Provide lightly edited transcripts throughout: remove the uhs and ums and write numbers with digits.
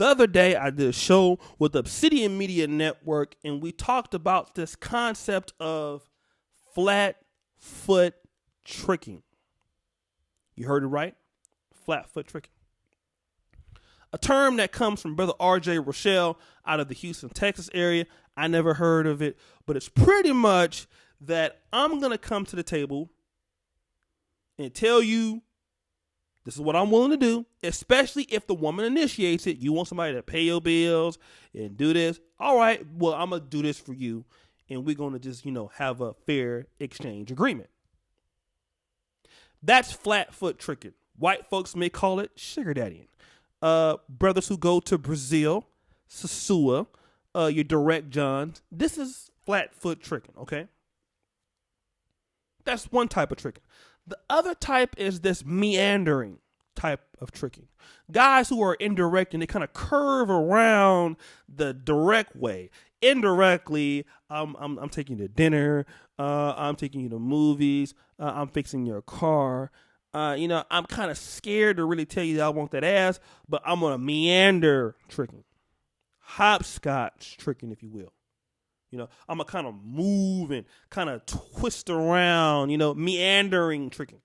The other day, I did a show with Obsidian Media Network, and we talked about this concept of flat foot tricking. You heard it right? Flat foot tricking. A term that comes from Brother R.J. Rochelle out of the Houston, Texas area. I never heard of it, but it's pretty much that I'm going to come to the table and tell you this is what I'm willing to do, especially if the woman initiates it. You want somebody to pay your bills and do this. All right, well, I'm going to do this for you, and we're going to just, have a fair exchange agreement. That's flat foot tricking. White folks may call it sugar daddying. Brothers who go to Brazil, Sasua, your direct Johns, this is flat foot tricking, okay? That's one type of tricking. The other type is this meandering type of tricking. Guys who are indirect and they kind of curve around the direct way. Indirectly, I'm taking you to dinner. I'm taking you to movies. I'm fixing your car. I'm kind of scared to really tell you that I want that ass, but I'm going to meander tricking. Hopscotch tricking, if you will. I'm going to kind of move and kind of twist around, meandering tricking.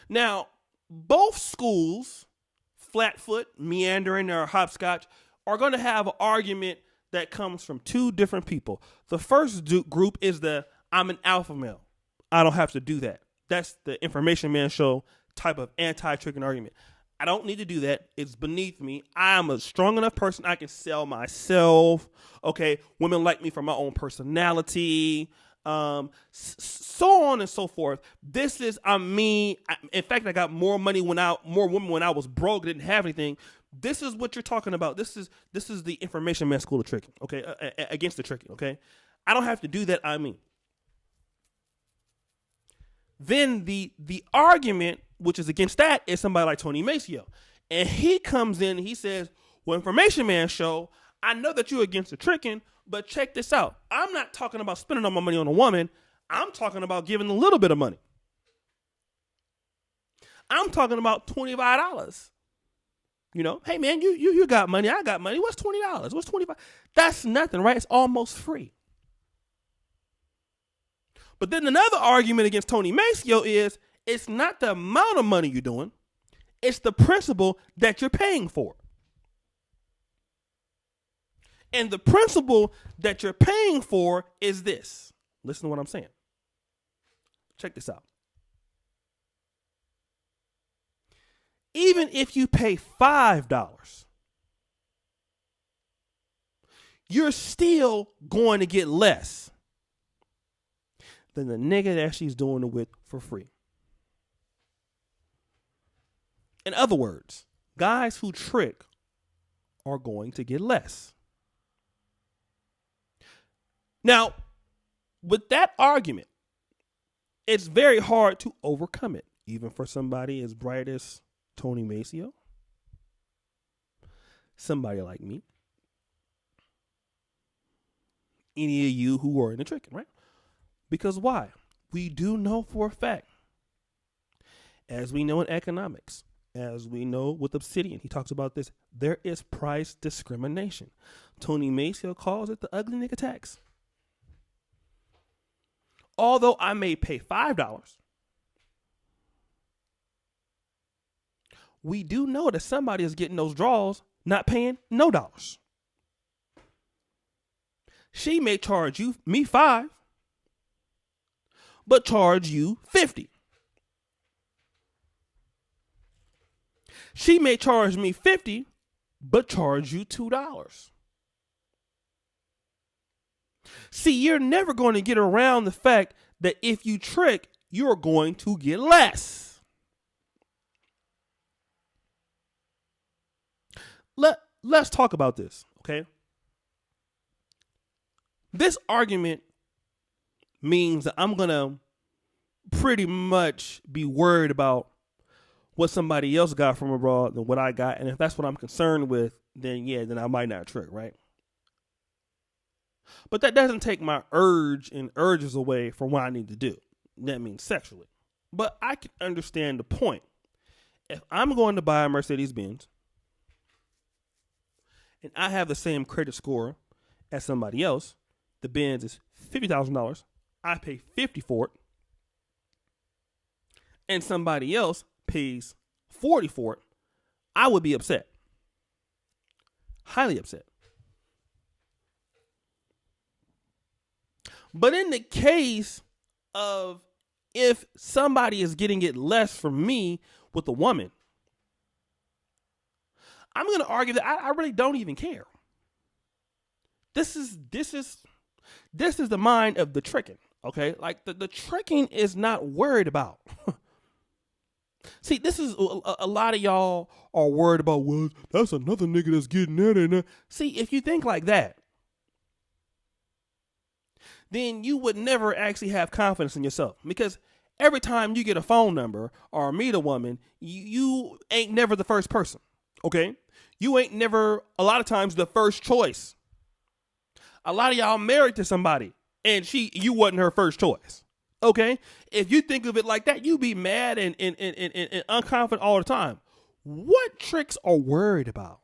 Now, both schools, flatfoot, meandering, or hopscotch, are going to have an argument that comes from two different people. The first group is I'm an alpha male. I don't have to do that. That's the Information Man Show type of anti-tricking argument. I don't need to do that. It's beneath me. I'm a strong enough person. I can sell myself. Okay, women like me for my own personality. So on and so forth. This is me. In fact, I got more money more women when I was broke, didn't have anything. This is what you're talking about. This is the Information Man School of Tricking. Okay, against the tricking. Okay, I don't have to do that. Then the argument, which is against that, is somebody like Tony Maceo. And he comes in and he says, well, Information Man Show, I know that you're against the tricking, but check this out. I'm not talking about spending all my money on a woman. I'm talking about giving a little bit of money. I'm talking about $25. Hey man, you got money, I got money. What's $20? What's $25? That's nothing, right? It's almost free. But then another argument against Tony Maceo is it's not the amount of money you're doing, it's the principle that you're paying for. And the principle that you're paying for is this. Listen to what I'm saying. Check this out. Even if you pay $5, you're still going to get less than the nigga that she's doing it with for free. In other words, guys who trick are going to get less. Now, with that argument, it's very hard to overcome it, even for somebody as bright as Tony Maceo, somebody like me, any of you who are in the tricking, right? Because why? We do know for a fact, as we know in economics, as we know with Obsidian, he talks about this, there is price discrimination. Tony Maceo calls it the ugly nigga tax. Although I may pay $5, we do know that somebody is getting those draws not paying no dollars. She may charge me $5, but charge you $50. She may charge me $50, but charge you $2. See, you're never going to get around the fact that if you trick, you're going to get less. Let's talk about this, okay? This argument means that I'm going to pretty much be worried about what somebody else got from abroad than what I got. And if that's what I'm concerned with, then I might not trick, right? But that doesn't take my urges away from what I need to do. That means sexually. But I can understand the point. If I'm going to buy a Mercedes-Benz and I have the same credit score as somebody else, the Benz is $50,000. I pay $50,000 for it, and somebody else pays $40,000 for it, I would be upset. Highly upset. But in the case of if somebody is getting it less from me with a woman, I'm going to argue that I really don't even care. This is the mind of the tricking, okay? Like the tricking is not worried about. See, this is a lot of y'all are worried about, well, that's another nigga that's getting that and that. See, if you think like that, then you would never actually have confidence in yourself, because every time you get a phone number or meet a woman, you ain't never the first person, okay? You ain't never, a lot of times, the first choice. A lot of y'all married to somebody and you wasn't her first choice, okay? If you think of it like that, you be mad and unconfident all the time. What tricks are worried about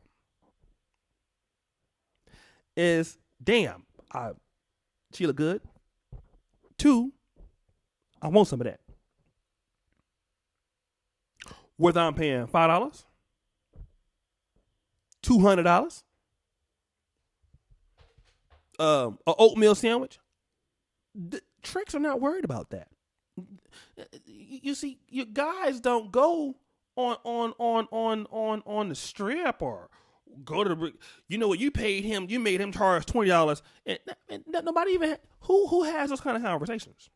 is, damn, she look good. 2, I want some of that. Whether I'm paying $5, $200, an oatmeal sandwich. The tricks are not worried about that. You see, you guys don't go on the strip or go to the, you know what, you paid him, you made him charge $20, and nobody even who has those kind of conversations,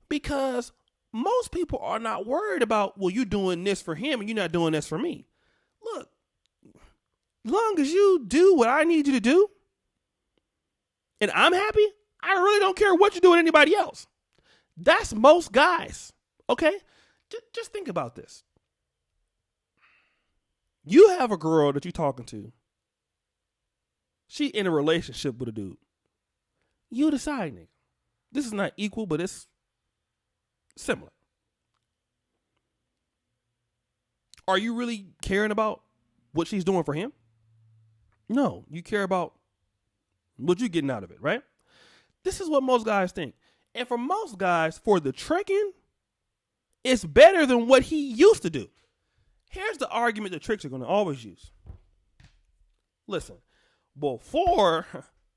because most people are not worried about, well, you doing this for him and you're not doing this for me. Look, long as you do what I need you to do and I'm happy, I really don't care what you do with anybody else. That's most guys, okay? Just think about this. You have a girl that you're talking to. She in a relationship with a dude. You decide, nigga. This is not equal, but it's similar. Are you really caring about what she's doing for him? No, you care about what you're getting out of it, right? This is what most guys think. And for most guys, for the tricking, it's better than what he used to do. Here's the argument the tricks are going to always use. Listen, before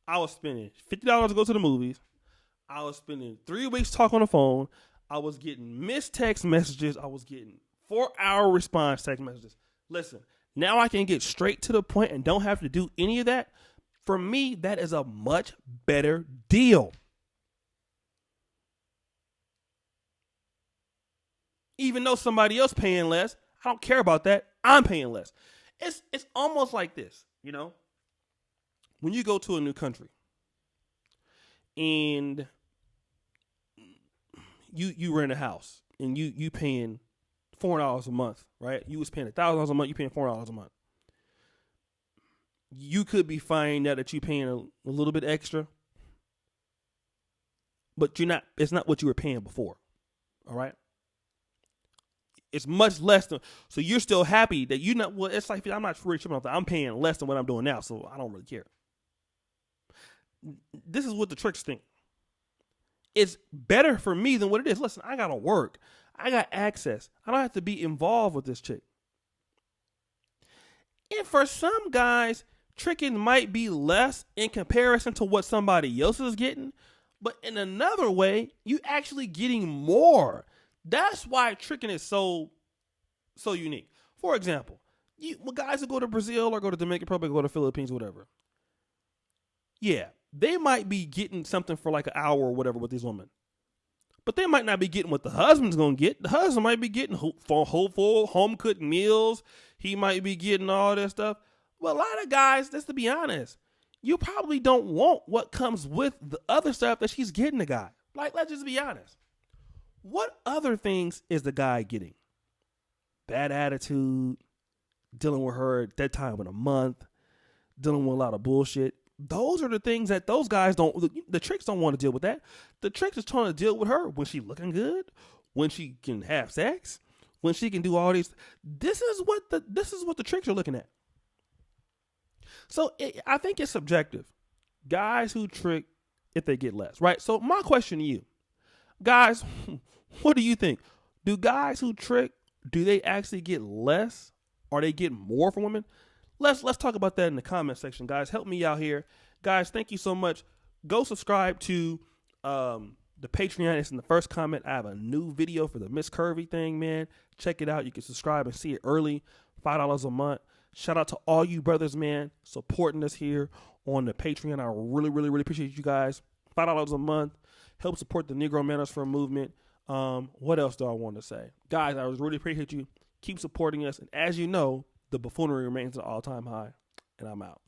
I was spending $50 to go to the movies, I was spending 3 weeks talking on the phone, I was getting missed text messages, I was getting 4-hour response text messages. Listen, now I can get straight to the point and don't have to do any of that. For me, that is a much better deal. Even though somebody else paying less, I don't care about that. I'm paying less. It's almost like this, you know? When you go to a new country and you rent a house and you paying $400 a month, right? You was paying $1,000 a month, you paying $400 a month. You could be finding out that you're paying a little bit extra, but it's not what you were paying before. All right? It's much less than, so you're still happy that you're not, well, it's like, I'm not really tripping off that. I'm paying less than what I'm doing now, so I don't really care. This is what the tricks think. It's better for me than what it is. Listen, I got to work. I got access. I don't have to be involved with this chick. And for some guys, tricking might be less in comparison to what somebody else is getting, but in another way, you actually getting more. That's why tricking is so unique. For example, when guys that go to Brazil or go to Dominican Republic or go to Philippines, whatever, yeah, they might be getting something for like an hour or whatever with these women. But they might not be getting what the husband's going to get. The husband might be getting full home-cooked meals. He might be getting all this stuff. Well, a lot of guys, just to be honest, you probably don't want what comes with the other stuff that she's getting the guy. Like, let's just be honest. What other things is the guy getting? Bad attitude, dealing with her at that time in a month, dealing with a lot of bullshit. Those are the things that those guys the tricks don't want to deal with that. The tricks is trying to deal with her when she looking good, when she can have sex, when she can do all these. This is what the tricks are looking at. I think it's subjective. Guys who trick, if they get less, right? So my question to you, guys, what do you think? Do guys who trick, do they actually get less or they get more from women? Let's talk about that in the comment section, guys. Help me out here. Guys, thank you so much. Go subscribe to the Patreon. It's in the first comment. I have a new video for the Miss Curvy thing, man. Check it out. You can subscribe and see it early. $5 a month. Shout out to all you brothers, man, supporting us here on the Patreon. I really, really, really appreciate you guys. $5 a month. Help support the Negro Manosphere movement. What else do I want to say? Guys, I really appreciate you. Keep supporting us. And as you know, the buffoonery remains at an all-time high. And I'm out.